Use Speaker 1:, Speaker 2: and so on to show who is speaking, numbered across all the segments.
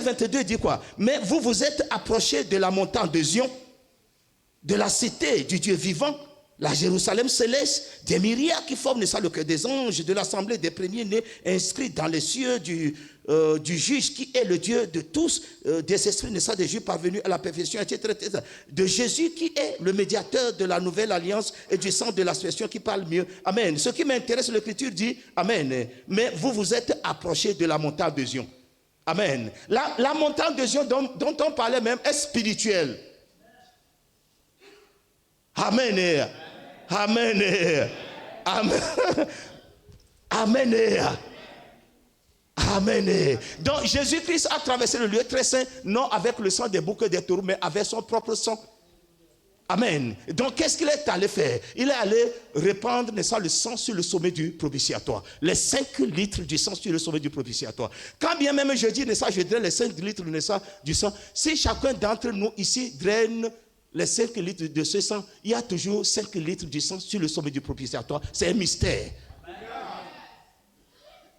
Speaker 1: 22 dit quoi? Mais vous vous êtes approchés de la montagne de Zion, de la cité du Dieu vivant, la Jérusalem céleste, des myriades qui forment le cœur des anges, de l'assemblée des premiers-nés inscrits dans les cieux du juge qui est le Dieu de tous, des esprits des Juifs parvenus à la perfection, etc., etc. De Jésus qui est le médiateur de la nouvelle alliance et du sang de l'aspersion qui parle mieux. Amen. Ce qui m'intéresse, l'Écriture dit, Amen. Mais vous vous êtes approchés de la montagne de Zion. Amen. La montagne de Zion dont on parlait même est spirituelle. Amen. Amen. Amen. Amen. Amen. Donc Jésus-Christ a traversé le lieu très saint, non avec le sang des boucs et des taureaux, mais avec son propre sang. Amen. Donc qu'est-ce qu'il est allé faire? Il est allé répandre le sang sur le sommet du propitiatoire. Les 5 litres du sang sur le sommet du propitiatoire. Quand bien même je dis, je draine les 5 litres du sang, si chacun d'entre nous ici draine les 5 litres de ce sang, il y a toujours 5 litres du sang sur le sommet du propitiatoire. C'est un mystère.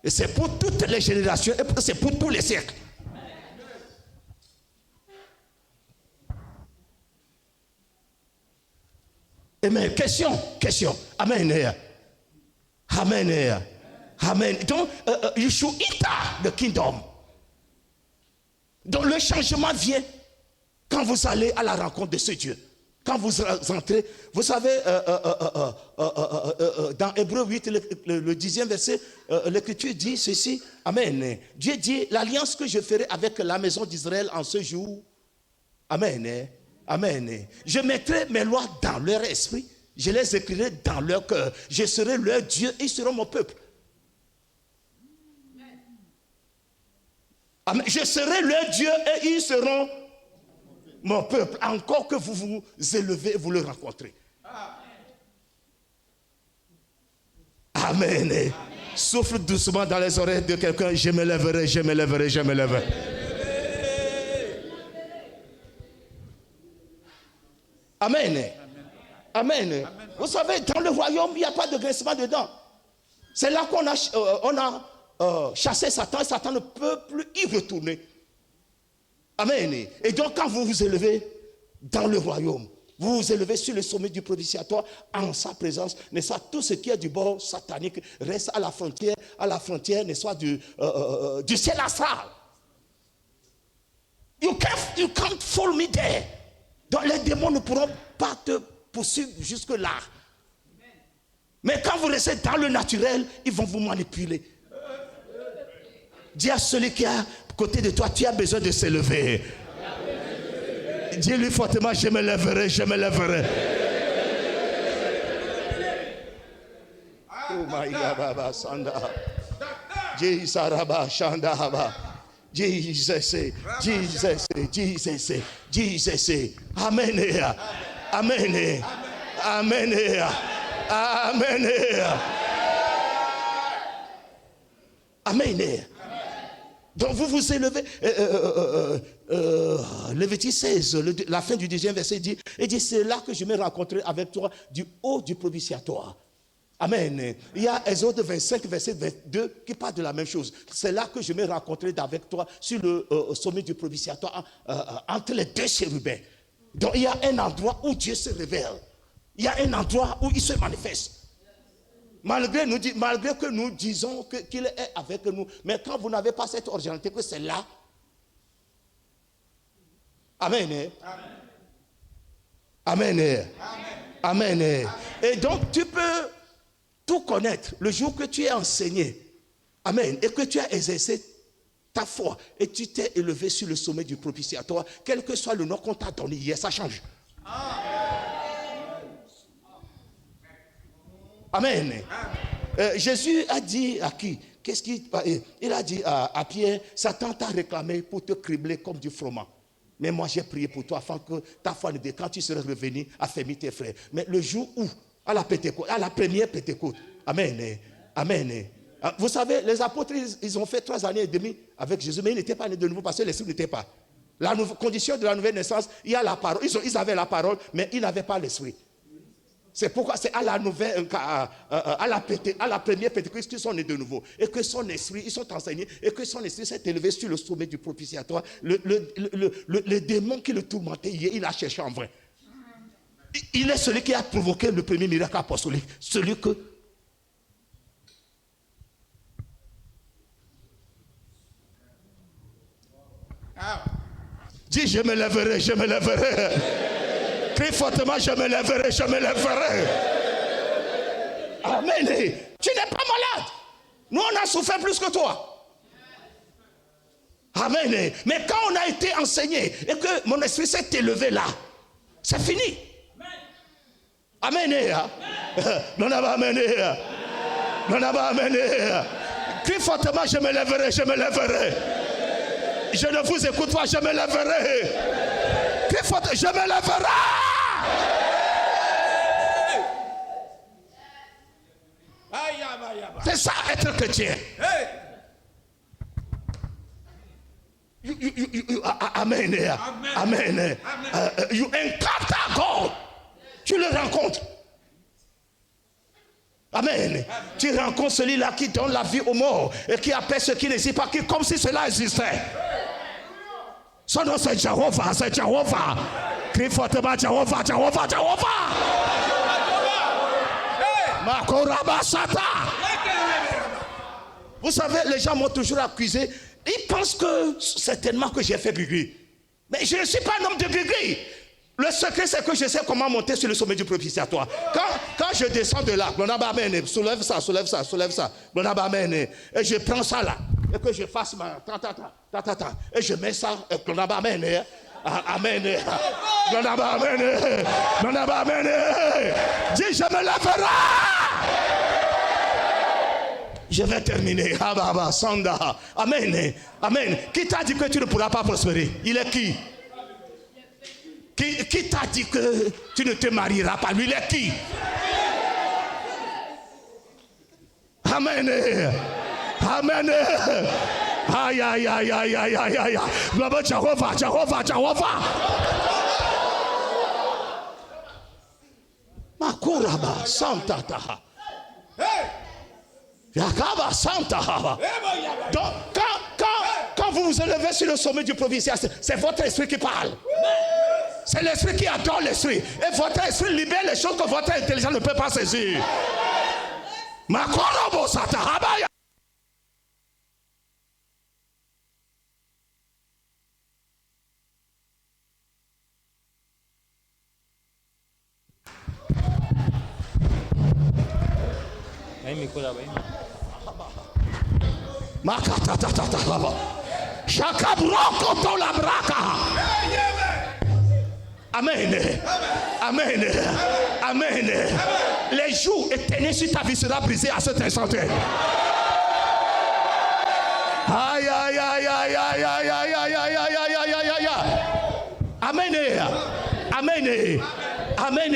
Speaker 1: Et c'est pour toutes les générations et c'est pour tous les siècles. Amen. Question. Amen. Amen. Amen. Donc, you should enter the kingdom. Donc, le changement vient quand vous allez à la rencontre de ce Dieu. Quand vous entrez, vous savez, dans Hébreux 8, le 10e verset, l'Écriture dit ceci. Amen. Dieu dit, l'alliance que je ferai avec la maison d'Israël en ce jour. Amen. Amen. Je mettrai mes lois dans leur esprit. Je les écrirai dans leur cœur. Je serai leur Dieu et ils seront mon peuple. Amen. Je serai leur Dieu et ils seront mon peuple. Encore que vous vous élevez et vous le rencontrez. Amen. Amen. Souffle doucement dans les oreilles de quelqu'un. Je me lèverai, je me lèverai, je me lèverai. Amen. Amen. Amen. Vous savez, dans le royaume, il n'y a pas de grincement dedans. C'est là qu'on a chassé Satan et Satan ne peut plus y retourner. Amen. Et donc, quand vous vous élevez dans le royaume, vous vous élevez sur le sommet du propitiatoire en sa présence, n'est-ce pas? Tout ce qui est du bord satanique reste à la frontière, n'est-ce pas, du ciel astral. You can't follow me there. Donc les démons ne pourront pas te poursuivre jusque-là. Mais quand vous restez dans le naturel, ils vont vous manipuler. Dis à celui qui est à côté de toi, tu as besoin de s'élever. Dis-lui fortement, je me lèverai, je me lèverai. Oh my God, Sanda. Jesus, Jesus, Jesus, Jesus. Amen. Amen. Amen. Amen. Amen. Donc vous vous élevez. Lévitique 16, la fin du 10e verset dit, c'est là que je me rencontrerai avec toi du haut du propitiatoire. Amen. Il y a Exode 25, verset 22 qui parle de la même chose. C'est là que je me rencontrerai avec toi sur le sommet du propitiatoire entre les 2 chérubins. Donc il y a un endroit où Dieu se révèle. Il y a un endroit où il se manifeste. Malgré que nous disons qu'il est avec nous, mais quand vous n'avez pas cette originalité que c'est là. Amen. Amen. Amen. Amen. Et donc tu peux tout connaître le jour que tu es enseigné. Amen. Et que tu as exercé ta foi et tu t'es élevé sur le sommet du propitiatoire, quel que soit le nom qu'on t'a donné hier, ça change. Amen. Jésus a dit à qui? Il a dit à Pierre, Satan t'a réclamé pour te cribler comme du froment. Mais moi j'ai prié pour toi afin que ta foi ne décante, quand tu seras revenu, affermis tes frères. Mais le jour où, à la première Pentecôte, amen, amen. Vous savez, les apôtres, ils ont fait 3 années et demie avec Jésus, mais ils n'étaient pas nés de nouveau parce que l'esprit n'était pas. La condition de la nouvelle naissance, il y a la parole. Ils avaient la parole, mais ils n'avaient pas l'esprit. C'est pourquoi c'est à la nouvelle, à la première Pentecôte qu'ils sont nés de nouveau. Et que son esprit, ils sont enseignés, et que son esprit s'est élevé sur le sommet du propitiatoire. Le démon qui le tourmentait hier, il a cherché en vrai. Il est celui qui a provoqué le premier miracle apostolique. Celui que... Dis, je me lèverai, je me lèverai. Crie fortement, je me lèverai, je me lèverai. Amen. Tu n'es pas malade. Nous, on a souffert plus que toi. Amen. Mais quand on a été enseigné et que mon esprit s'est élevé là, c'est fini. Amen. Non, amen. Non, amen. Crie fortement, je me lèverai, je me lèverai. Je ne vous écoute pas, je me lèverai. Crie fortement, je me lèverai. C'est ça être chrétien. Amen. Amen. You encounter God. Tu le rencontres. Amen. Tu rencontres celui-là qui donne la vie aux morts et qui appelle ceux qui n'existent pas, comme si cela existait. Son nom c'est Jéhovah, c'est Jéhovah. Crie fortement Jéhovah, Jéhovah, Jéhovah. Vous savez, les gens m'ont toujours accusé. Ils pensent que certainement que j'ai fait gris-gris. Mais je ne suis pas un homme de gris-gris. Le secret, c'est que je sais comment monter sur le sommet du propitiatoire. Quand je descends de là, soulève ça, soulève ça, soulève ça. Et je prends ça là. Et que je fasse ma et je mets ça. Amen. Amen. Dis, je me lèverai. Je vais terminer. Amen. Amen. Qui t'a dit que tu ne pourras pas prospérer? Il est qui? Qui t'a dit que tu ne te marieras pas? Lui, il est qui? Amen. Amen. Aïe, aïe, aïe, aïe, aïe, aïe, aïe. Jéhovah, Jéhovah, Jéhovah. Makuraba, Santa Taha. Yakaba, Santa Taha. Donc, quand vous vous élevez sur le sommet du propitiatoire, c'est votre esprit qui parle. C'est l'esprit qui adore l'esprit. Et votre esprit libère les choses que votre intelligence ne peut pas saisir. Makorobo Satahabaya. Makatatatata. Shakabroko tola braka. Amen. Amen. Amen. Les jours éternels sur ta vie sera brisé à cet instant. Aïe, aïe, aïe, aïe, aïe, aïe, aïe, aïe, aïe, aïe, aïe, aïe, aïe. Amen. Amen. Amen.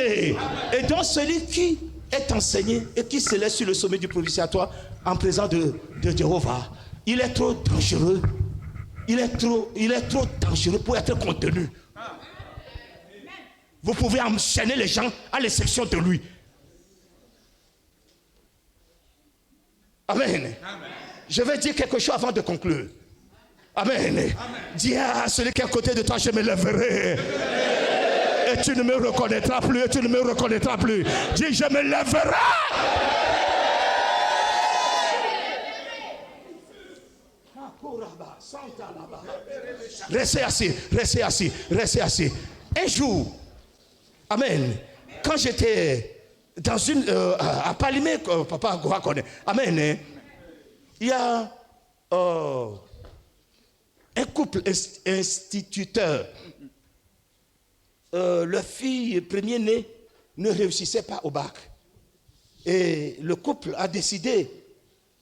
Speaker 1: Et donc celui qui est enseigné et qui se laisse sur le sommet du propitiatoire en présence de Jéhovah, il est trop dangereux. Il est trop dangereux pour être contenu. Vous pouvez enchaîner les gens à l'exception de lui. Amen. Amen. Je vais dire quelque chose avant de conclure. Amen. Amen. Dis à celui qui est à côté de toi, je me lèverai. Et tu ne me reconnaîtras plus. Et tu ne me reconnaîtras plus. Dis, je me lèverai. Restez assis, restez assis, restez assis. Un jour, amen, quand j'étais dans une à Palimé, papa Goua connaît, amen, il y a un couple instituteur. Leur fille premier-née ne réussissait pas au bac. Et le couple a décidé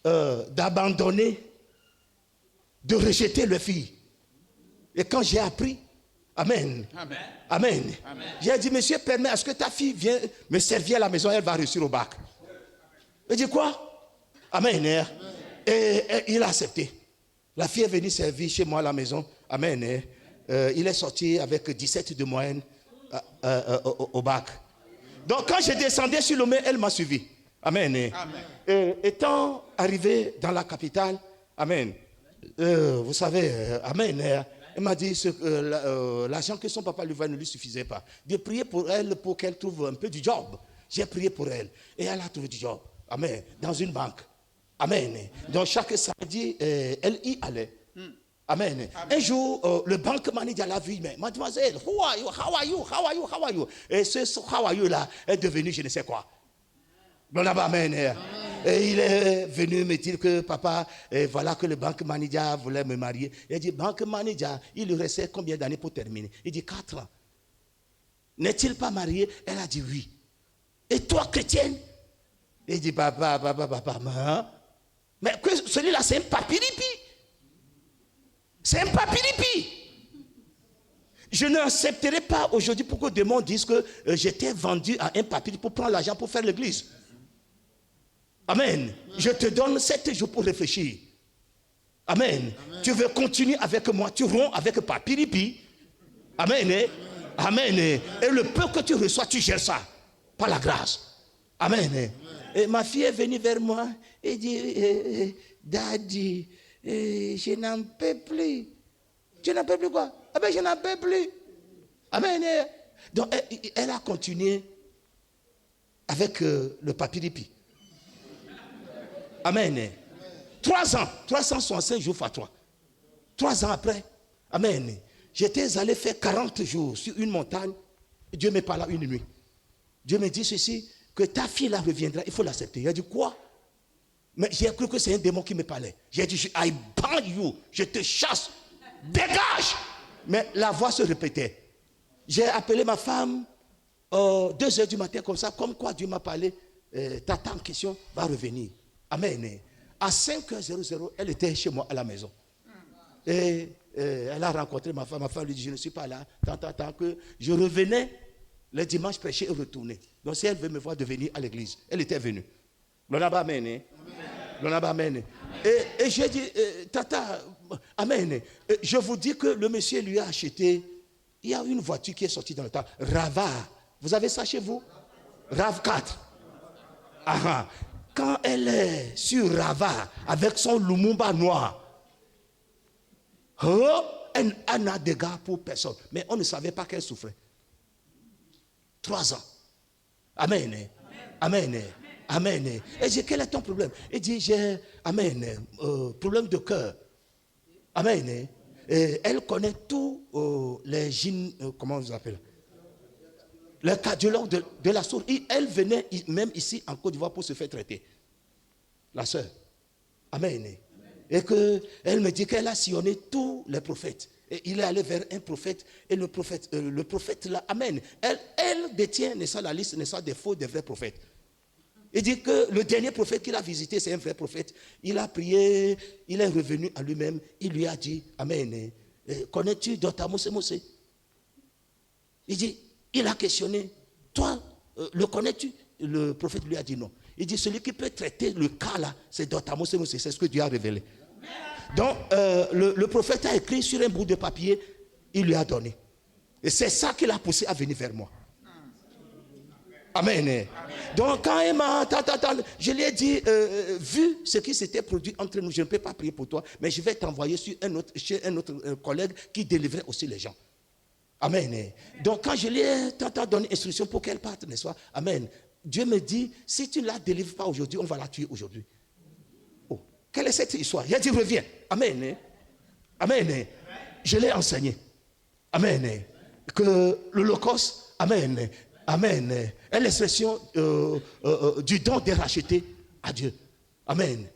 Speaker 1: d'abandonner, de rejeter leur fille. Et quand j'ai appris, amen, amen, amen, amen. J'ai dit, monsieur, permets à ce que ta fille vienne me servir à la maison, elle va réussir au bac. Il dit quoi? Amen. Amen. Et il a accepté. La fille est venue servir chez moi à la maison. Amen. Il est sorti avec 17 de moyenne au bac. Donc quand je descendais sur le mur, elle m'a suivi. Amen. Amen. Étant arrivé dans la capitale, amen. Vous savez, amen. Elle m'a dit l'argent que son papa lui voyait ne lui suffisait pas. J'ai prié pour elle pour qu'elle trouve un peu du job. J'ai prié pour elle et elle a trouvé du job. Amen. Dans une banque. Amen. Donc chaque samedi, elle y allait. Amen. Un jour, le banque manager l'a vu, mais mademoiselle, who are you? How are you? How are you? How are you? Et ce how are you là est devenu je ne sais quoi. Amen. Et il est venu me dire que papa, voilà que le banque manager voulait me marier. Il dit, banque manager, il lui restait combien d'années pour terminer? Il dit 4 ans. N'est-il pas marié? Elle a dit oui. Et toi, chrétienne? Il dit, papa, mais celui-là, c'est un papiripi. C'est un papiripi. Je n'accepterai pas aujourd'hui pour que le démon dise que j'étais vendu à un papiripi pour prendre l'argent pour faire l'église. Amen. Je te donne 7 jours pour réfléchir. Amen. Amen. Tu veux continuer avec moi, tu romps avec papiripi. Amen. Amen. Et le peu que tu reçois, tu gères ça. Par la grâce. Amen. Amen. Et ma fille est venue vers moi et dit, Daddy, je n'en peux plus. Tu n'en peux plus quoi? Ah ben je n'en peux plus. Amen. Donc elle a continué avec le papiripi. Amen. 3 ans. 365 jours fois 3. 3 ans après. Amen. J'étais allé faire 40 jours sur une montagne. Dieu me parla une nuit. Dieu me dit ceci, que ta fille là reviendra, il faut l'accepter. Il a dit quoi? Mais j'ai cru que c'est un démon qui me parlait. J'ai dit, I ban you, je te chasse, dégage. Mais la voix se répétait. J'ai appelé ma femme 2 heures du matin comme ça, comme quoi Dieu m'a parlé, tata en question va revenir. Amen. À 5h00, elle était chez moi à la maison. Et elle a rencontré ma femme. Ma femme lui dit, je ne suis pas là. Tant que je revenais le dimanche prêcher et retourner. Donc si elle veut me voir de venir à l'église, elle était venue. Amen. Amen. Et j'ai dit, tata, amen. Je vous dis que le monsieur lui a acheté, il y a une voiture qui est sortie dans le temps, Rava. Vous avez ça chez vous? RAV4. Ah, quand elle est sur Rava avec son Lumumba noir, elle n'a de dégâts pour personne. Mais on ne savait pas qu'elle souffrait. 3 ans. Amen. Amen. Amen. Et j'ai dit, quel est ton problème? Il dit, j'ai, amen, problème de cœur. Amen. Et elle connaît tous les gynes, comment vous appelez? Les cardiologues de la source. Elle venait même ici en Côte d'Ivoire pour se faire traiter. La sœur. Amen. Et qu'elle me dit qu'elle a sillonné tous les prophètes. Et il est allé vers un prophète. Et le prophète là, amen. Elle détient, n'est-ce pas la liste, n'est-ce pas des faux, des vrais prophètes. Il dit que le dernier prophète qu'il a visité, c'est un vrai prophète. Il a prié, il est revenu à lui-même. Il lui a dit, amen, connais-tu Dr. Mose? Il dit, il a questionné, toi, le connais-tu? Le prophète lui a dit non. Il dit, celui qui peut traiter le cas là, c'est Dr. Mose, c'est ce que Dieu a révélé. Donc, le prophète a écrit sur un bout de papier, il lui a donné. Et c'est ça qui l'a poussé à venir vers moi. Amen. Amen. Donc, quand elle m'a... Je lui ai dit, vu ce qui s'était produit entre nous, je ne peux pas prier pour toi, mais je vais t'envoyer chez un autre collègue qui délivrait aussi les gens. Amen. Donc, quand je lui ai donné instruction pour qu'elle parte, n'est-ce pas? Amen. Dieu me dit, si tu ne la délivres pas aujourd'hui, on va la tuer aujourd'hui. Oh, quelle est cette histoire? Il a dit, reviens. Amen. Amen. Je l'ai enseigné. Amen. Que l'Holocauste, amen. Amen. Est l'expression du don de racheter à Dieu. Amen.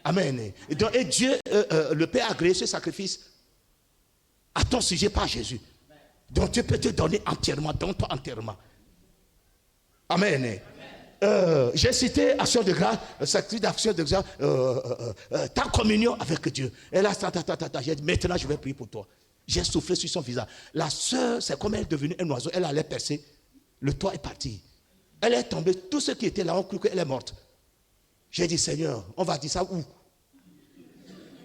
Speaker 1: Amen. Et Dieu, le Père, a agréé ce sacrifice à ton sujet par Jésus. Donc Dieu peut te donner entièrement, donne-toi entièrement. Amen. J'ai cité action de grâce, sacrifice d'action de grâce, ta communion avec Dieu. Et là, j'ai dit, maintenant je vais prier pour toi. J'ai soufflé sur son visage. La sœur, c'est comme elle est devenue un oiseau, elle allait percer. Le toit est parti. Elle est tombée. Tous ceux qui étaient là ont cru qu'elle est morte. J'ai dit, Seigneur, on va dire ça où?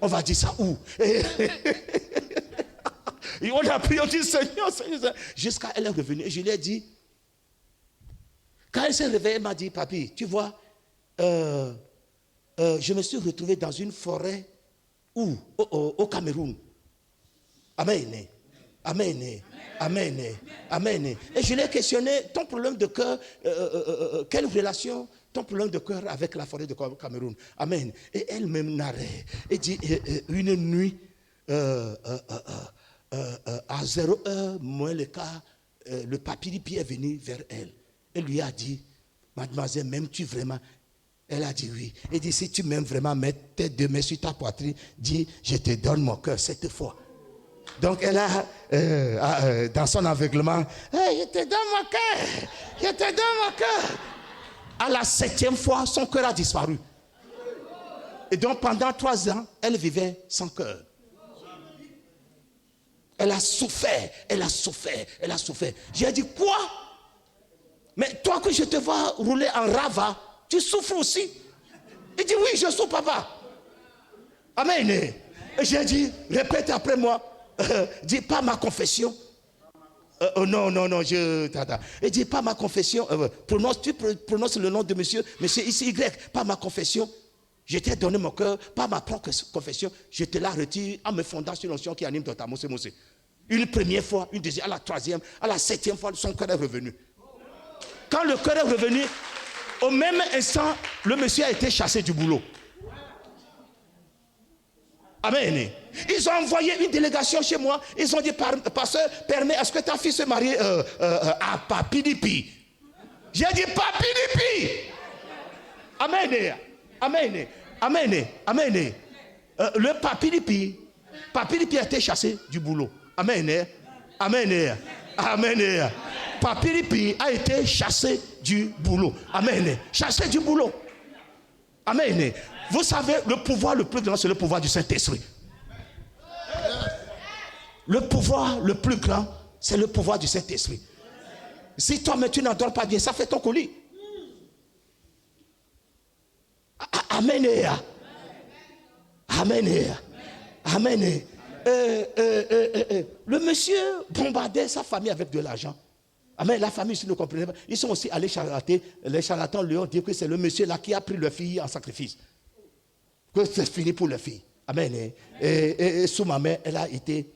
Speaker 1: On va dire ça où? Et on a prié, on dit, Seigneur, Seigneur. Jusqu'à elle est revenue. Et je lui ai dit, Quand elle s'est réveillée, elle m'a dit, papi, tu vois, je me suis retrouvé dans une forêt où, au Cameroun. Amen. Amen. Amen. Amen. Et je l'ai questionné, ton problème de cœur, quelle relation ton problème de cœur avec la forêt de Cameroun? Amen. Et elle me narrait. Elle dit, une nuit, à 0h moins le quart, le papy est venu vers elle. Elle lui a dit, mademoiselle, m'aimes-tu vraiment? Elle a dit oui. Elle dit, si tu m'aimes vraiment, mets tes deux mains sur ta poitrine, dis, je te donne mon cœur cette fois. Donc elle a, dans son aveuglement, hey, je te donne mon cœur, je te donne mon cœur. À la 7e fois, son cœur a disparu. Et donc pendant 3 ans, elle vivait sans cœur. Elle a souffert, elle a souffert, elle a souffert. J'ai dit, quoi? Mais toi que je te vois rouler en rava, tu souffres aussi? Il dit, oui, je souffre, papa. Amen. Et j'ai dit, répète après moi. Dis pas ma confession. Non, et dis pas ma confession. Tu prononces le nom de monsieur ici Y, pas ma confession. Je t'ai donné mon cœur, pas ma propre confession. Je te la retire en me fondant sur l'onction qui anime ton tamou. Une première fois, une deuxième, à la 3e, à la 7e fois, son cœur est revenu. Quand le cœur est revenu, au même instant, le monsieur a été chassé du boulot. Amen. Ils ont envoyé une délégation chez moi. Ils ont dit, pasteur, permets, est-ce que ta fille se marie à Papilipi? J'ai dit, Papilipi. Amen. Amen. Amen. Amen. Le Papilipi a été chassé du boulot. Amen. Amen. Amen. Papilipi a été chassé du boulot. Amen. Chassé du boulot. Amen. Vous savez, le pouvoir le plus grand, c'est le pouvoir du Saint-Esprit. Le pouvoir le plus grand, c'est le pouvoir du Saint-Esprit. Si toi, mais tu n'endors pas bien, ça fait ton colis. Amen. Amen. Amen. Le monsieur bombardait sa famille avec de l'argent. Amen. La famille, ils ne comprenaient pas. Ils sont aussi allés charlater. Les charlatans lui ont dit que c'est le monsieur là qui a pris leur fille en sacrifice. Que c'est fini pour leur fille. Amen. Et sous ma main, elle a été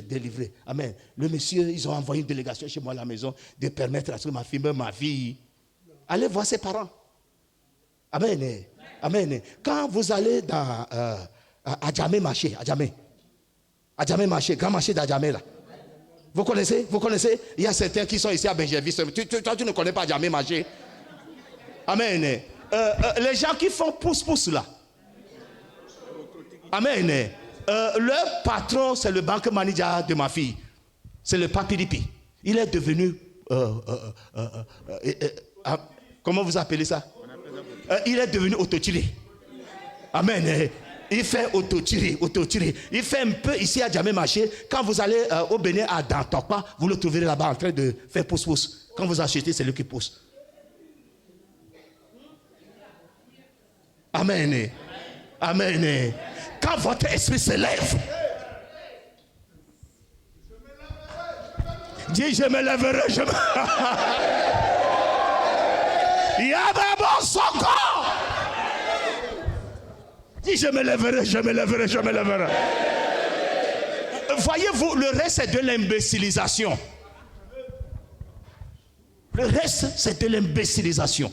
Speaker 1: délivrée. Amen. Le monsieur, ils ont envoyé une délégation chez moi à la maison de permettre à ce que ma fille, allez voir ses parents. Amen. Amen. Quand vous allez dans Adjamé marché, Adjamé marché, grand marché d'Adjamé là. Vous connaissez? Il y a certains qui sont ici à Benjervis. Toi, tu ne connais pas Adjamé marché. Amen. Les gens qui font pouce-pouce là. Amen. Leur patron, c'est le banque manager de ma fille. C'est le Papilipi. Il est devenu... comment vous appelez ça? Il est devenu autotiré. Amen. Il fait autotiré. Il fait un peu ici à Djamé Marché. Quand vous allez au Bénin à Dantokpa, vous le trouverez là-bas en train de faire pouce-pouce. Quand vous achetez, c'est lui qui pousse. Amen. Amen. Quand votre esprit se lève, dis, je me lèverai, je me... Yababo Soko. Dis, je me lèverai. Voyez-vous, le reste c'est de l'imbécilisation. Le reste c'est de l'imbécilisation.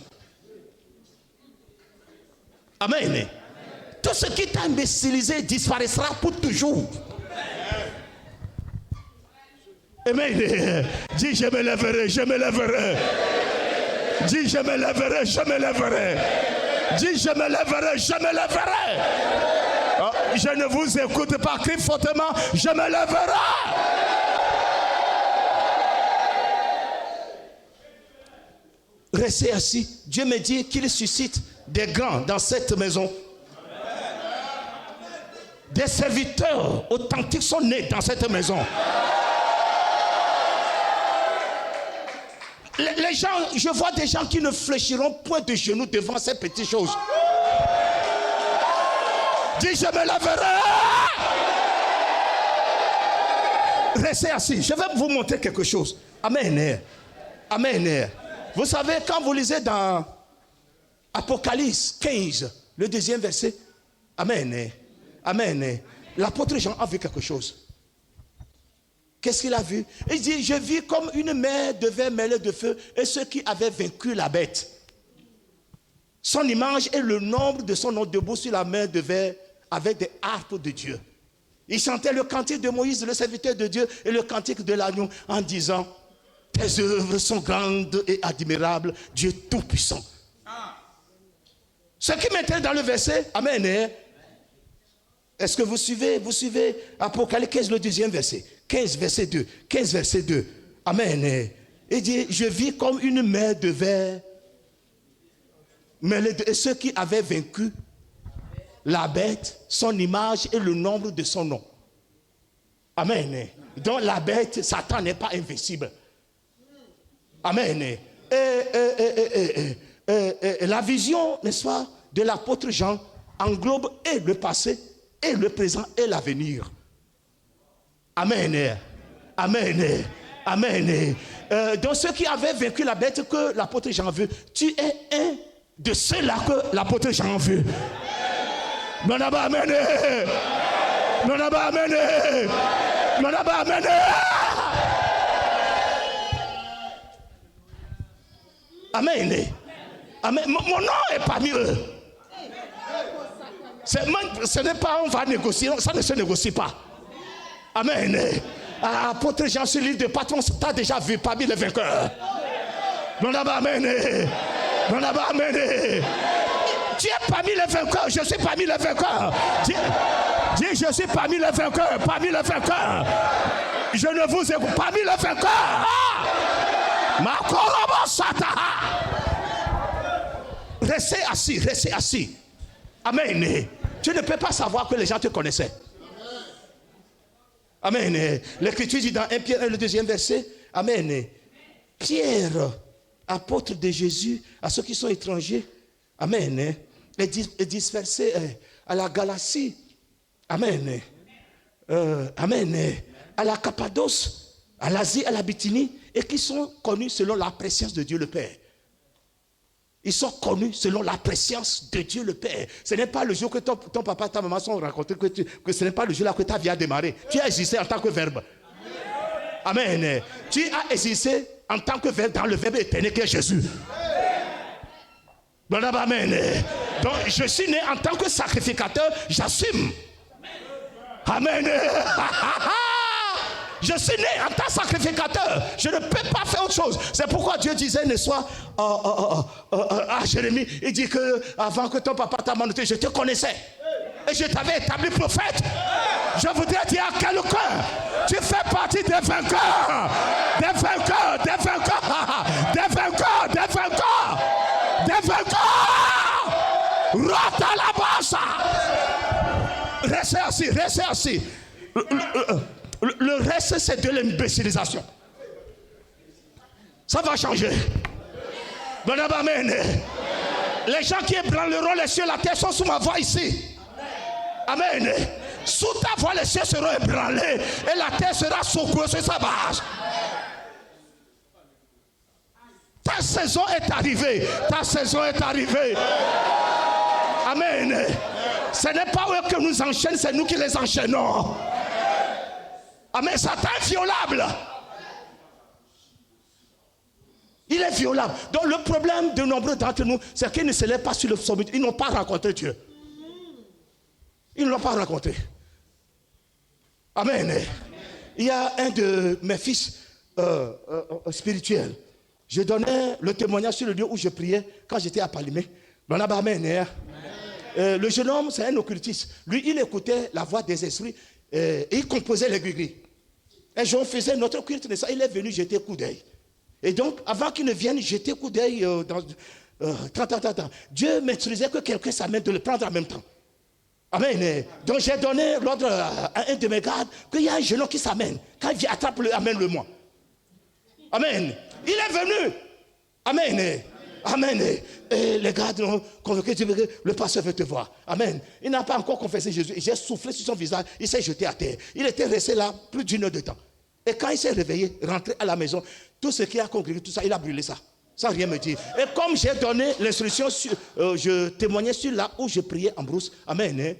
Speaker 1: Amen. Tout ce qui t'a imbécilisé disparaîtra pour toujours. Amen. Dis, je me lèverai. Dis, je me lèverai. Dis, je me lèverai. Oh, je ne vous écoute pas. Crie fortement, je me lèverai. Restez assis. Dieu me dit qu'il suscite des grands dans cette maison. Des serviteurs authentiques sont nés dans cette maison. Les gens, je vois des gens qui ne fléchiront point de genoux devant ces petites choses. Dis, je me lèverai. Restez assis. Je vais vous montrer quelque chose. Amen. Amen. Vous savez, quand vous lisez dans Apocalypse 15, le 2e verset, Amen. Amen. L'apôtre Jean a vu quelque chose. Qu'est-ce qu'il a vu? Il dit, je vis comme une mer devait mêler de feu et ceux qui avaient vaincu la bête. Son image et le nombre de son nom debout sur la mer devaient avec des harpes de Dieu. Il chantait le cantique de Moïse, le serviteur de Dieu, et le cantique de l'agneau en disant, tes œuvres sont grandes et admirables, Dieu tout-puissant. Ce qui m'intéresse dans le verset, Amen. Est-ce que vous suivez Apocalypse 15, le 2e verset. 15, verset 2. 15, verset 2. Amen. Il dit, je vis comme une mer de verre. Et ceux qui avaient vaincu la bête, son image et le nombre de son nom. Amen. Donc la bête, Satan n'est pas invincible. Amen. La vision, n'est-ce pas, de l'apôtre Jean englobe et le passé, et le présent, et l'avenir. Amen. Amen. Amen. Donc ceux qui avaient vaincu la bête que l'apôtre Jean veut, tu es un de ceux-là que l'apôtre Jean veut. Non, non, amen. Non, non, amen. Non, non, amen. Amen. Amen. Mon nom est parmi eux. Ce n'est pas on va négocier, ça ne se négocie pas. Amen. Apôtre Jean, sur l'île de Patmos, tu as déjà vu parmi les vainqueurs. Non, non, amen. Non, non, amen. Tu es parmi les vainqueurs, je suis parmi les vainqueurs. Dis, je suis parmi les vainqueurs, parmi les vainqueurs. Je ne vous écoute, parmi les vainqueurs. Ma korobo sata. Restez assis, restez assis. Amen. Tu ne peux pas savoir que les gens te connaissaient. Amen. L'Écriture dit dans 1 Pierre 1, le 2e verset. Amen. Pierre, apôtre de Jésus, à ceux qui sont étrangers. Amen. Est dispersé à la Galatie. Amen. Amen. À la Cappadoce, à l'Asie, à la Bithynie, et qui sont connus selon la préscience de Dieu le Père. Ils sont connus selon la préscience de Dieu le Père. Ce n'est pas le jour que ton papa et ta maman sont rencontrés, que ce n'est pas le jour là que ta vie a démarré. Tu as existé en tant que verbe. Amen. Tu as existé en tant que verbe dans le verbe éternel qui est Jésus. Amen. Donc je suis né en tant que sacrificateur, j'assume. Amen. Je suis né en tant que sacrificateur. Je ne peux pas faire autre chose. C'est pourquoi Dieu disait, ne sois à Jérémie, il dit que avant que ton papa t'a mandaté, je te connaissais. Et je t'avais établi prophète. Je voudrais dire à quelqu'un, tu fais partie des vainqueurs. Des vainqueurs, des vainqueurs, des vainqueurs, des vainqueurs, des vainqueurs. Rota la bassa. Restez assis, restez assis. Le reste, c'est de l'imbécilisation. Ça va changer. Bon, amen. Les gens qui ébranleront les cieux, la terre sont sous ma voix ici. Amen. Sous ta voix, les cieux seront ébranlés et la terre sera secouée sur sa base. Ta saison est arrivée. Ta saison est arrivée. Amen. Ce n'est pas eux qui nous enchaînent, c'est nous qui les enchaînons. Amen. Satan est violable. Il est violable. Donc le problème de nombreux d'entre nous, c'est qu'ils ne se lèvent pas sur le sommet. Ils n'ont pas rencontré Dieu. Ils ne l'ont pas rencontré. Amen. Il y a un de mes fils spirituels. Je donnais le témoignage sur le lieu où je priais quand j'étais à Palimé. Amen. Le jeune homme, c'est un occultiste. Lui, il écoutait la voix des esprits et il composait les gris-gris. Un jour, on faisait notre culte de ça. Il est venu jeter coup d'œil. Et donc, avant qu'il ne vienne jeter coup d'œil dans 30 ans, Dieu maîtrisait que quelqu'un s'amène de le prendre en même temps. Amen. Donc, j'ai donné l'ordre à un de mes gardes qu'il y a un jeune homme qui s'amène. Quand il vient, attrape-le, amène-le-moi. Amen. Il est venu. Amen. Amen. Et les gardes ont convoqué, le pasteur veut te voir. Amen. Il n'a pas encore confessé Jésus. J'ai soufflé sur son visage, il s'est jeté à terre. Il était resté là plus d'1 heure de temps. Et quand il s'est réveillé, rentré à la maison, tout ce qui a congrégué, tout ça, il a brûlé ça. Sans rien me dire. Et comme j'ai donné l'instruction, je témoignais sur là où je priais en brousse. Amen. Hein?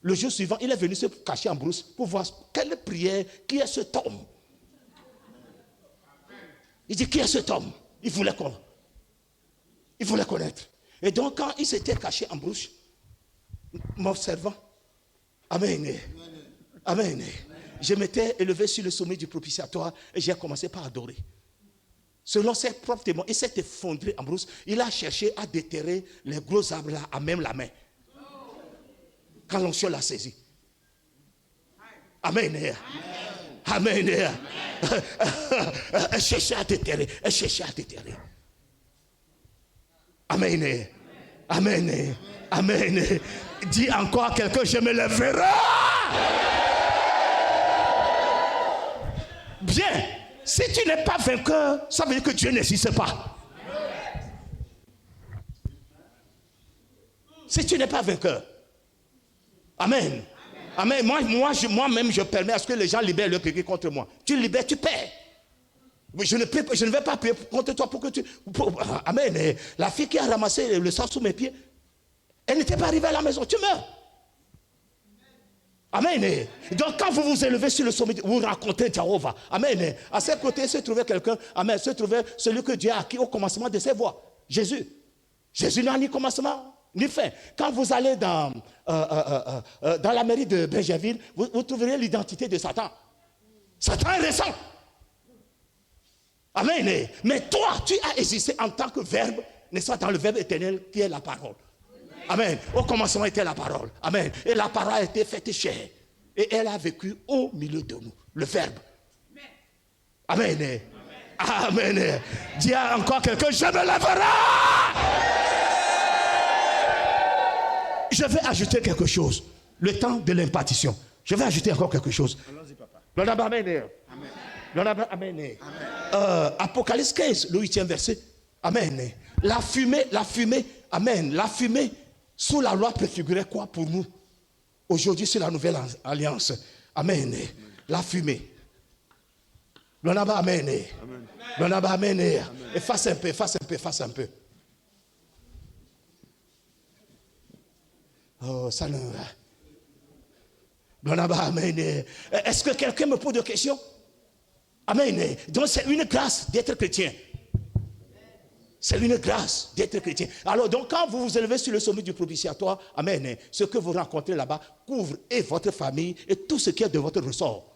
Speaker 1: Le jour suivant, il est venu se cacher en brousse pour voir quelle prière, qui est cet homme. Il dit, qui est cet homme? Il voulait connaître. Et donc, quand il s'était caché en brousse, m'observant, Amen. Amen. Je m'étais élevé sur le sommet du propitiatoire et j'ai commencé par adorer. Selon ses propres témoins, il s'est effondré en brousse. Il a cherché à déterrer les gros arbres là à même la main. Quand l'onction l'a saisi. Amen. Amen. Elle cherchait à déterrer. Elle cherchait à déterrer. Amen. Amen. Amen. Dis encore à quelqu'un, je me lèverai. Bien. Si tu n'es pas vainqueur, ça veut dire que Dieu n'existe pas. Si tu n'es pas vainqueur. Amen. Amen. Moi-même, je permets à ce que les gens libèrent leur péché contre moi. Tu libères, tu perds. Je ne vais pas payer contre toi pour que tu... Amen. La fille qui a ramassé le sang sous mes pieds, elle n'était pas arrivée à la maison. Tu meurs. Amen. Donc quand vous vous élevez sur le sommet, vous racontez Jéhovah. Amen. À ses côtés se trouvait quelqu'un. Amen. Se trouvait celui que Dieu a acquis au commencement de ses voies. Jésus. Jésus n'a ni commencement ni fin. Quand vous allez dans la mairie de Benjerville, vous trouverez l'identité de Satan. Satan est récent. Amen. Mais toi, tu as existé en tant que verbe, n'est-ce pas, dans le verbe éternel qui est la parole. Amen. Au commencement était la parole. Amen. Et la parole a été faite chair. Et elle a vécu au milieu de nous. Le verbe. Amen. Amen. Amen. Dis encore quelqu'un, je me lèverai. Je vais ajouter quelque chose. Le temps de l'impartition. Je vais ajouter encore quelque chose. Allons-y, papa. Amen. Apocalypse 15, le 8e verset. Amen. La fumée, amen. La fumée sous la loi préfigurait quoi pour nous? Aujourd'hui, c'est la nouvelle alliance. Amen. La fumée. Amen. Amen. Et fasse un peu. Oh, ça ne... Amen. Est-ce que quelqu'un me pose des questions? Amen. Donc c'est une grâce d'être chrétien. C'est une grâce d'être chrétien. Alors donc quand vous vous élevez sur le sommet du propitiatoire, amen, ce que vous rencontrez là-bas couvre et votre famille et tout ce qui est de votre ressort.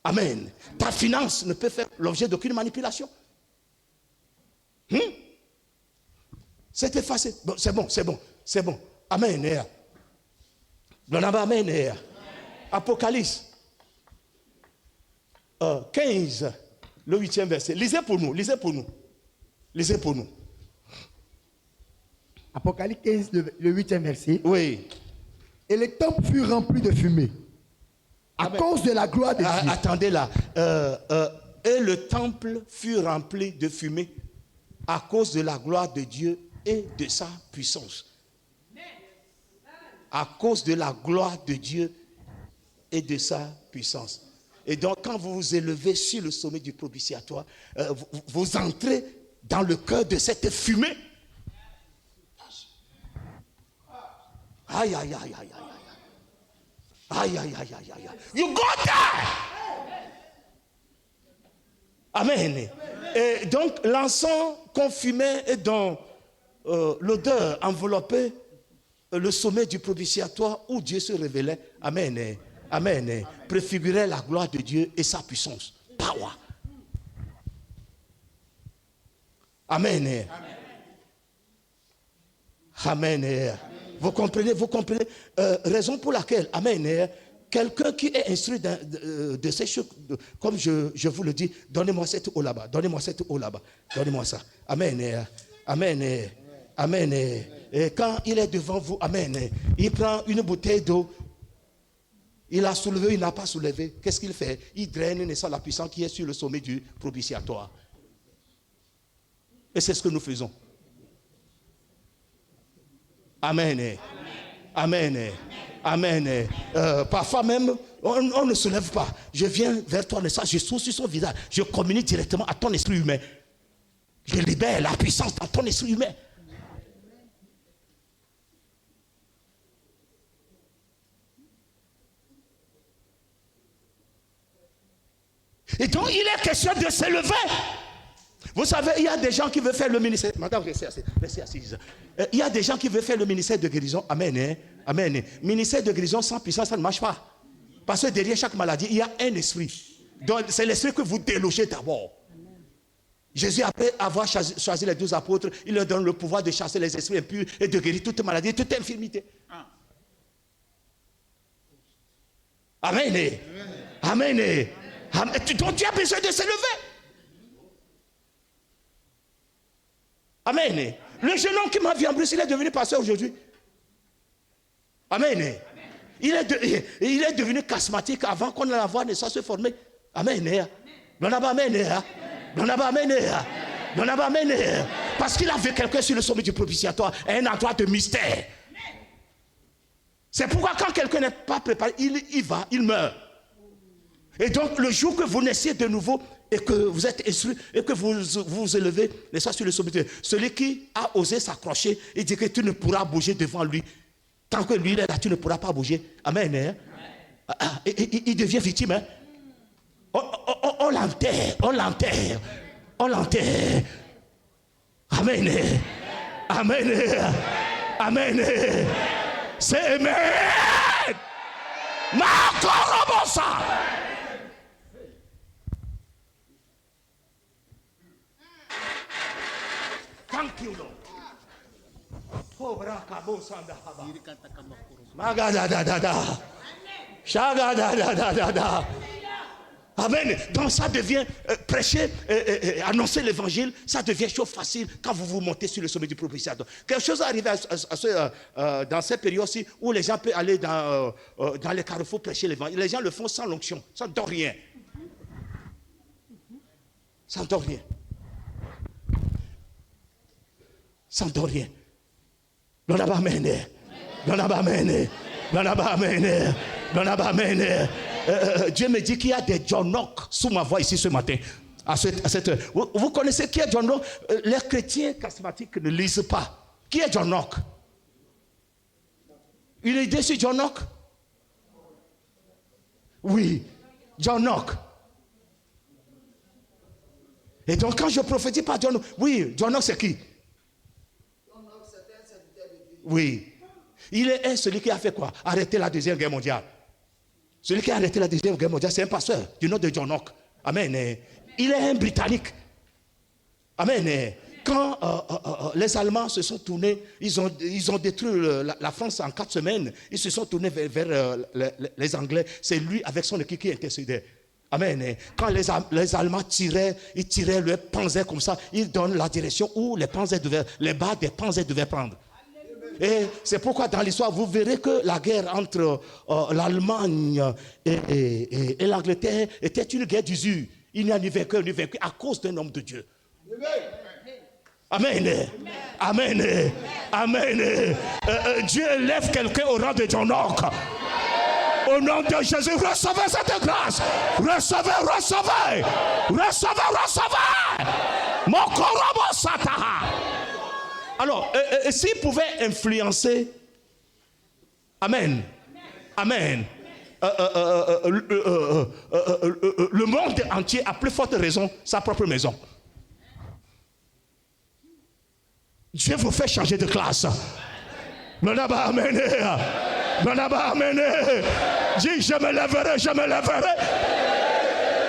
Speaker 1: Amen. Ta finance ne peut faire l'objet d'aucune manipulation. C'est effacé. Bon, c'est bon. Amen. Amen. Apocalypse 15, le 8e verset. Lisez pour nous.
Speaker 2: Apocalypse 15, le 8e verset.
Speaker 1: Oui.
Speaker 2: Et le temple fut rempli de fumée à cause de la gloire de Dieu.
Speaker 1: Attendez là. Et le temple fut rempli de fumée à cause de la gloire de Dieu et de sa puissance. À cause de la gloire de Dieu et de sa puissance. Et donc, quand vous vous élevez sur le sommet du propitiatoire, vous entrez dans le cœur de cette fumée. Aïe. You go there. Amen. Et donc, l'encens confumé et dont l'odeur enveloppait le sommet du propitiatoire où Dieu se révélait. Amen. Amen. Préfigurait la gloire de Dieu et sa puissance. Power. Amen. Amen. Vous comprenez? Raison pour laquelle, amen, quelqu'un qui est instruit de ces choses, comme je vous le dis, donnez-moi cette eau là-bas. Donnez-moi ça. Amen. Amen. Et quand il est devant vous, amen, il prend une bouteille d'eau. Il a soulevé, il n'a pas soulevé. Qu'est-ce qu'il fait? Il draine, n'est-ce pas, la puissance qui est sur le sommet du propitiatoire. Et c'est ce que nous faisons. Amen. Amen. Parfois même, on ne se lève pas. Je viens vers toi, je suis sur son visage. Je communique directement à ton esprit humain. Je libère la puissance dans ton esprit humain. Et donc, il est question de se lever. Vous savez, il y a des gens qui veulent faire le ministère. Madame, restez assise. Il y a des gens qui veulent faire le ministère de guérison. Amen. Amen. Ministère de guérison sans puissance, ça ne marche pas. Parce que derrière chaque maladie, il y a un esprit. Donc, c'est l'esprit que vous délogez d'abord. Jésus, après avoir choisi les 12 apôtres, il leur donne le pouvoir de chasser les esprits impurs et de guérir toute maladie, toute infirmité. Amen. Amen. Donc tu as besoin de se lever. Amen. Le jeune homme qui m'a vu en Bruxelles, il est devenu pasteur aujourd'hui. Amen. Il est devenu charismatique avant qu'on la voie ne soit se former. Amen. Parce qu'il a vu quelqu'un sur le sommet du propitiatoire, un endroit de mystère. C'est pourquoi quand quelqu'un n'est pas préparé, il y va, il meurt. Et donc le jour que vous naissez de nouveau et que vous êtes instruit et que vous vous élevez, n'est-ce pas, sur le sommet, celui qui a osé s'accrocher, il dit que tu ne pourras bouger devant lui. Tant que lui il est là, tu ne pourras pas bouger. Amen. Il devient victime. Hein? On l'enterre. Amen. Amen. Amen. C'est Amen. Makorobosa. Thank you, Lord. Amen. Donc ça devient prêcher, annoncer l'évangile, ça devient chose facile quand vous vous montez sur le sommet du propitiatoire. Quelque chose arrive dans cette période-ci où les gens peuvent aller dans les carrefours prêcher l'évangile. Les gens le font sans l'onction, sans rien. Sans rien. Sans rien. Dieu me dit qu'il y a des John Knock sous ma voix ici ce matin. Vous connaissez qui est John Knock? Les chrétiens charismatiques ne lisent pas. Qui est John Knock? Une idée sur John Knock? Oui, John Knock. Et donc quand je prophétise par John Knock, oui, John Knock c'est qui? Oui. Il est celui qui a fait quoi? Arrêter la Deuxième Guerre mondiale. Celui qui a arrêté la Deuxième Guerre mondiale, c'est un pasteur du nom de John Knock. Amen. Il est un Britannique. Amen. Quand les Allemands se sont tournés, ils ont détruit la France en 4 semaines. Ils se sont tournés vers les Anglais. C'est lui avec son équipe qui intercédait. Amen. Quand les Allemands tiraient, ils tiraient le panzer comme ça. Ils donnent la direction où les barres des panzers devaient prendre. Et c'est pourquoi dans l'histoire, vous verrez que la guerre entre l'Allemagne et l'Angleterre était une guerre d'usure. Il n'y a ni vainqueur ni vaincu à cause d'un homme de Dieu. Amen. Amen. Amen. Dieu élève quelqu'un au rang de John Knock. Au nom de Jésus, recevez cette grâce. Recevez. Mon korobo sataha. Alors, s'il pouvait influencer, Amen, le monde entier, à plus forte raison, sa propre maison. Dieu vous fait changer de classe. Amen. Dis, je me lèverai.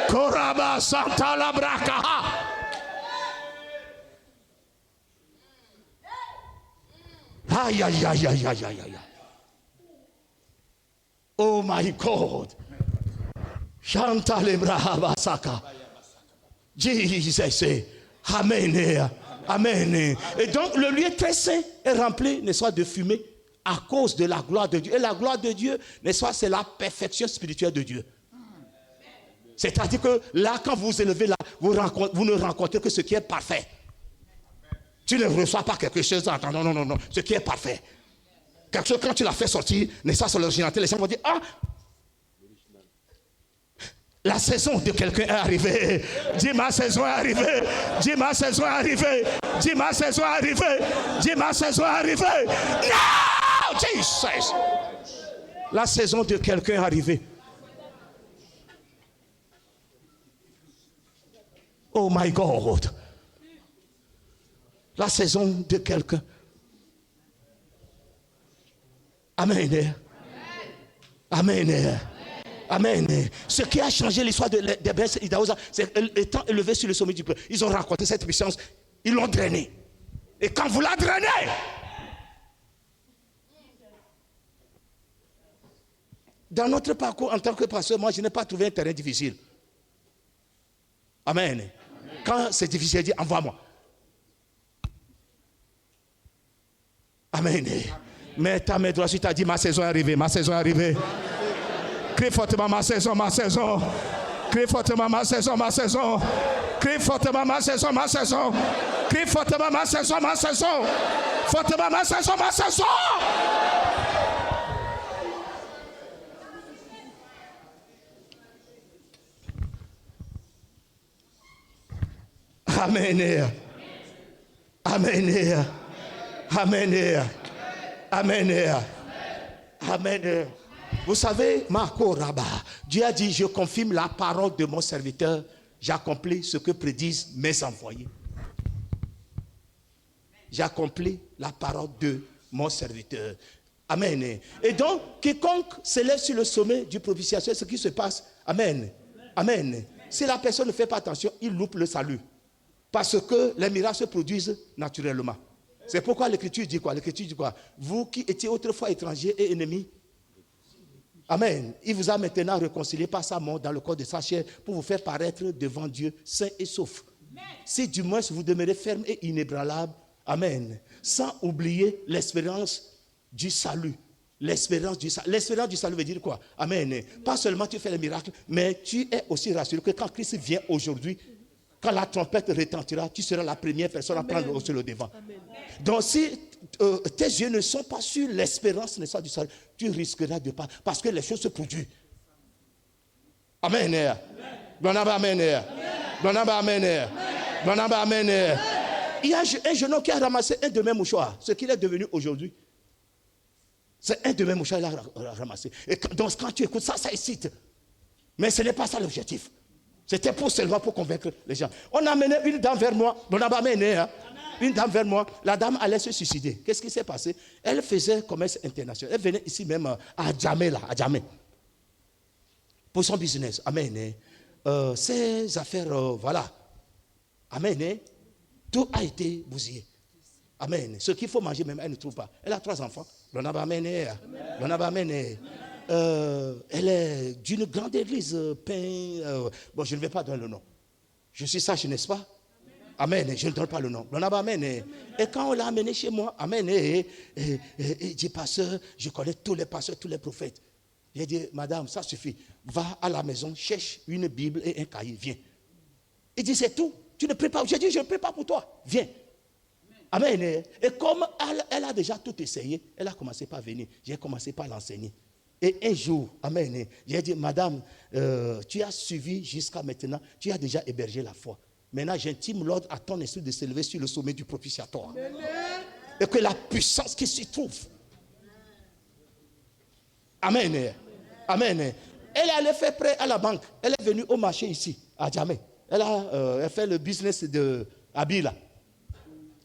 Speaker 1: Koraba Santa la Brakaha. Aïe. Oh my God. Chantal Brahaba-Saka. Jesus. Amen. Amen. Et donc le lieu très saint est rempli, n'est-ce pas, de fumée à cause de la gloire de Dieu. Et la gloire de Dieu, n'est-ce pas, c'est la perfection spirituelle de Dieu. C'est-à-dire que là, quand vous vous élevez là, vous ne rencontrez que ce qui est parfait. Tu ne reçois pas quelque chose. Non. Ce qui est parfait. Quelque chose, quand tu l'as fait sortir, n'est-ce pas, sur l'originalité, les gens vont dire, ah, la saison de quelqu'un est arrivée. Dis ma saison est arrivée. Dis ma saison est arrivée. Dis ma saison est arrivée. Dis ma saison est arrivée. No! Jesus! La saison de quelqu'un est arrivée. Oh my God. La saison de quelqu'un. Amen. Amen. Amen. Ce qui a changé l'histoire des Beth Idaosa, c'est étant élevé sur le sommet du peuple. Ils ont rencontré cette puissance. Ils l'ont drainée. Et quand vous la drainez, dans notre parcours en tant que pasteur, moi je n'ai pas trouvé un terrain difficile. Amen. Amen. Quand c'est difficile, dis envoie-moi. Amen. Mais ta main droite, tu t'as dit ma saison est arrivée, ma saison est arrivée. Crie fortement ma saison, ma saison. Crie fortement ma saison, ma saison. Crie fortement ma saison, ma saison. Crie fortement ma saison, ma saison. Fortement ma saison, ma saison. Amen. Amen. Amen. Amen. Amen. Vous savez, Marco Rabat, Dieu a dit, je confirme la parole de mon serviteur, j'accomplis ce que prédisent mes envoyés. J'accomplis la parole de mon serviteur. Amen. Et donc, quiconque s'élève sur le sommet du propitiatoire, ce qui se passe, amen. Amen. Si la personne ne fait pas attention, il loupe le salut. Parce que les miracles se produisent naturellement. C'est pourquoi l'Écriture dit quoi? L'Écriture dit quoi? Vous qui étiez autrefois étrangers et ennemis, amen. Il vous a maintenant réconcilié par sa mort dans le corps de sa chair pour vous faire paraître devant Dieu saint et sauf. Si du moins vous demeurez ferme et inébranlable, amen. Sans oublier l'espérance du salut. L'espérance du salut. L'espérance du salut veut dire quoi? Amen. Pas seulement tu fais les miracles, mais tu es aussi rassuré que quand Christ vient aujourd'hui, quand la trompette retentira, tu seras la première personne à prendre sur le devant. Amen. Donc si tes yeux ne sont pas sur l'espérance du salut, tu risqueras de pas, parce que les choses se produisent. Amen. Amen. Amen. Il y a un jeune homme qui a ramassé un de mes mouchoirs, ce qu'il est devenu aujourd'hui. C'est un de mes mouchoirs qu'il a ramassé. Et donc quand tu écoutes ça, ça excite. Mais ce n'est pas ça l'objectif. C'était pour seulement pour convaincre les gens. On a amené une dame vers moi. On a amené une dame vers moi. La dame allait se suicider. Qu'est-ce qui s'est passé? Elle faisait commerce international. Elle venait ici même à Djamé, là, à Djamé. Pour son business. Amen. Ses affaires, voilà. Amen. Tout a été bousillé. Amen. Ce qu'il faut manger même, elle ne trouve pas. Elle a 3 enfants. On a amené. On a amené. Elle est d'une grande église, bon, je ne vais pas donner le nom. Je suis sage, n'est-ce pas? Amen. Je ne donne pas le nom. Amen. Et quand on l'a amené chez moi, amen, et dit, pasteur, je connais tous les pasteurs, tous les prophètes. J'ai dit, madame, ça suffit. Va à la maison, cherche une Bible et un cahier, viens. Il dit, c'est tout. Tu ne pries pas. J'ai dit, je ne prie pas pour toi. Viens. Amen. Et comme elle a déjà tout essayé, elle a commencé par venir. J'ai commencé par l'enseigner. Et un jour, amen, j'ai dit, madame, tu as suivi jusqu'à maintenant, tu as déjà hébergé la foi. Maintenant, j'intime l'ordre à ton esprit de s'élever sur le sommet du propitiatoire. Et que la puissance qui s'y trouve. Amen. Amen. Elle allait faire prêt à la banque. Elle est venue au marché ici, à Djamé. Elle fait le business de Abila.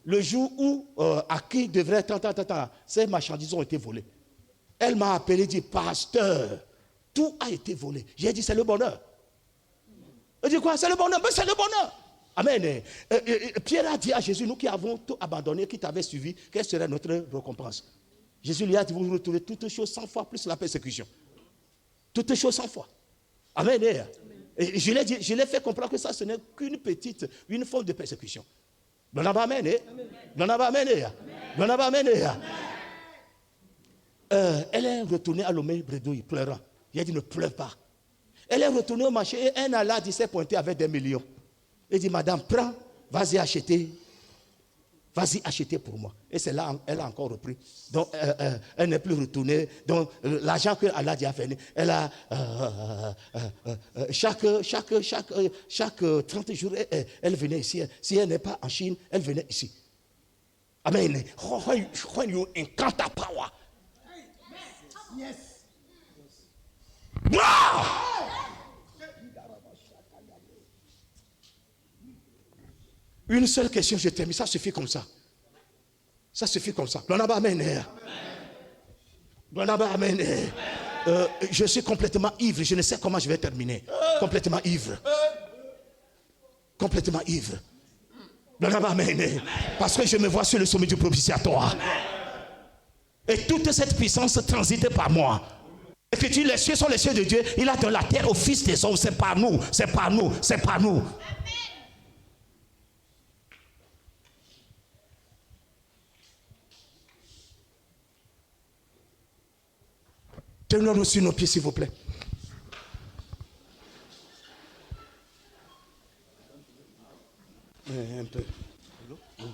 Speaker 1: Le jour où à qui devrait ces marchandises ont été volées. Elle m'a appelé et dit, pasteur, tout a été volé. J'ai dit, c'est le bonheur. Elle dit quoi? C'est le bonheur. Mais c'est le bonheur. Amen. Pierre a dit à Jésus, nous qui avons tout abandonné, qui t'avaient suivi, quelle serait notre récompense? Jésus lui a dit, vous retrouvez toutes choses 100 fois plus la persécution. Toutes choses 100 fois. Amen. Et je l'ai dit, je l'ai fait comprendre que ça, ce n'est une forme de persécution. Amen. Elle est retournée à Lomé Bredouille, pleurant. Il a dit, ne pleure pas. Elle est retournée au marché et un Allah dit, s'est pointé avec des millions. Il dit, madame, prends, vas-y acheter Vas-y, achetez pour moi. Et c'est là, elle a encore repris. Donc, elle n'est plus retournée. Donc, l'argent que Allah a fait, elle a, chaque 30 jours, elle venait ici. Si elle n'est pas en Chine, elle venait ici. Amen. When you encounter power. Yes. Wow! Une seule question, je termine. Ça suffit comme ça. Ça suffit comme ça. Amen. Amen. Je suis complètement ivre. Je ne sais comment je vais terminer. Complètement ivre. Complètement ivre. Amen. Parce que je me vois sur le sommet du propitiatoire. Et toute cette puissance transite par moi. Et que les cieux sont les cieux de Dieu. Il a donné la terre au Fils des hommes. C'est par nous. C'est par nous. C'est par nous. Tenons-nous sur nos pieds, s'il vous plaît.